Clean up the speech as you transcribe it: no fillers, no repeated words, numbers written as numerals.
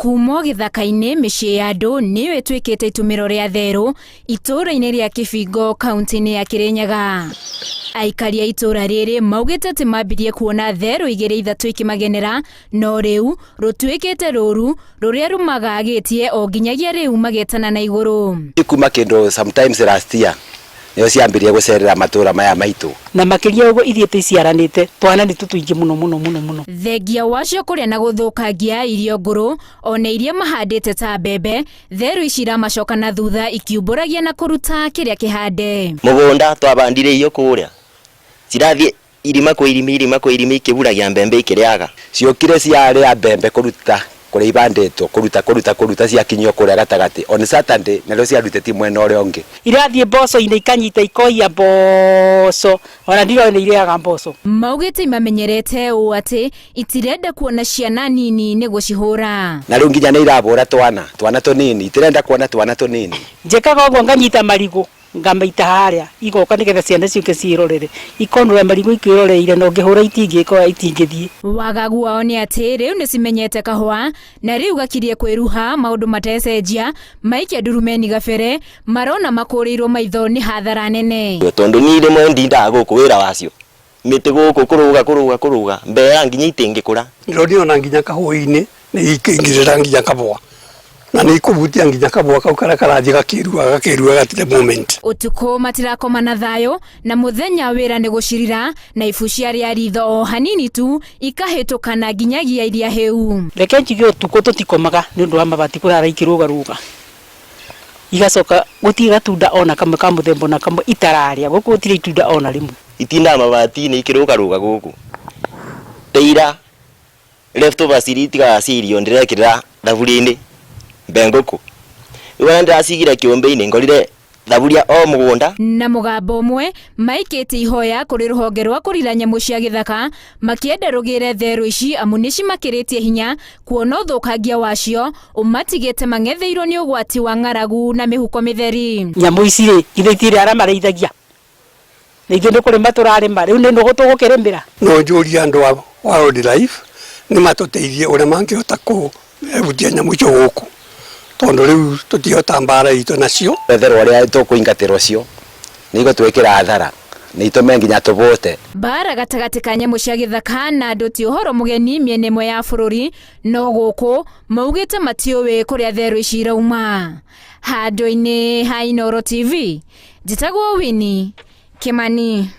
Kumo githaka-ini mĩciĩ ya andũ nĩyo ĩtuĩkĩte itumĩro rĩa therũ itũũra-inĩ rĩa Kĩbingo kaunti-inĩ ya Kĩrĩnyaga. Aikari a itũũra rĩrĩ maugĩte atĩ mambirie kuona therũ igĩrĩ ithatũ ikimagenera, no rĩu rũtuĩkĩte rũru rũrĩa rumagagĩtie o nginyagia rĩu magetana na igũrũ. Kuma kĩndũ sometimes last year nĩyo ciambirie gũcerera matũũra maya maitũ. Na makĩria ũguo ithiĩte iciaranĩte twana nĩ tũtũingĩ mũno. Thengia wacio kũrĩa na gũthũkangia irio ngũrũ ona iria mahandĩte ta mbembe, therũ ici iramacoka na thutha ikiumbũragia na kũruta kĩrĩa kĩhande. Mũgũnda twabandire irio kũrĩa cirathiĩ irima kwa irima ikĩburagia mbembe ikĩrĩaga. Ciokire ciarĩa mbembe kũruta kũrĩa ibandĩtwo kũruta ciakinyio kũrĩa gatagatĩ on Saturday na rĩo ciarutĩti mwena ũrĩa ũngĩ. Irathiĩ mboco-inĩ ikanyita ikoia mboco ona ndirona irĩaga mboco. Maugĩte imamenyerete ũũ atĩ itirenda kuona ciana nini nĩguo cihũra. Na rĩu nginya nĩ irabũra twana tũnini, itirenda kuona twana tũnini. Njĩkaga ũguo nganyita marigũ ngamaita harĩa igoka nĩgetha ciana ciũke ciĩrorere ikonũra marigũ ikĩroreire no ngĩhũra itingĩthiĩ. Wagagu wao nĩ atĩ rĩu nĩ cimenyete kahũa na rĩu gakirie kwĩruha maũndũ matecenjia maikia ndurumeni gabere marona makũrĩirwo maitho nĩ hathara nene. Tondũ niĩ rĩmwe ndindaga gũkũ wĩra wacio mĩtĩ gũkũ kũrũga mbera nginya itingĩkũra. Ndĩrona nginya kahũa-inĩ nĩ ikĩingĩrĩra nginya kabũa na nĩ ikubutia nginya kabũa kau karĩa karathiĩ gakĩrua gatirĩ moment. Ũtukũ matirakoma na thayũ na mũthenya wĩra nĩ gũcirira na ibu ciarĩa ritho o hanini tu ikahĩtũkana nginyagia iria hĩu. Reke njuge ũtukũ tũtikomaga nĩ ũndũ wa mabati kũrara ikĩrũgarũga igacoka gũtirĩ gatunda ona kamwe ka mũthemba na kamwe itararĩa gũkũ gũtirĩ itunda ona rĩmwe. Itindaga mabati-inĩ ikĩrũgarũga gũkũ teira leftovers iria itigaga cirio ndĩrekĩrĩra thaburia-inĩ bengũkũ iwe ndĩracigira kĩũmbe-inĩ ngorire thaburia o mũgũnda. Na mũgambo ũmwe maikĩte ihoya kũrĩ rũhonge rwa kũrira nyamũ cia gĩthaka makĩenda rũgĩre therũ ici amu nĩ cimakĩrĩtie hinya kuona ũthũkangia wacio ũmatigĩte mang'etheirwo nĩ ũgwati wa ng'aragu na mĩhuko mĩtheri. Nyamũ ici rĩ githĩ itirĩ arĩa marĩithagia ningĩ nĩ kũrĩma tũrarĩma rĩu nĩ nũgũ tũgũkĩrĩmĩra. No njũria andũ a wildlife nĩ matũteithie ũrĩa mangĩhota kũhutia nyamũ icio gũkũ tondũ rĩu tũtihota mbara itũ nacio. Therũ ũrĩa tũkũingatĩrwo cio nĩ igũtwĩkĩra hathara nĩ itũme nginya tũvote. Mbara gatagatĩ ka nyamũ cia gĩthaka na andũ ti ũhoro mũgeni mĩena ĩmwe ya bũrũri no gũkũ maugĩte matiũĩ kũrĩa therũ ici irauma. Handũ-inĩ ha Inooro TV njĩtagwo Winnie Kimani.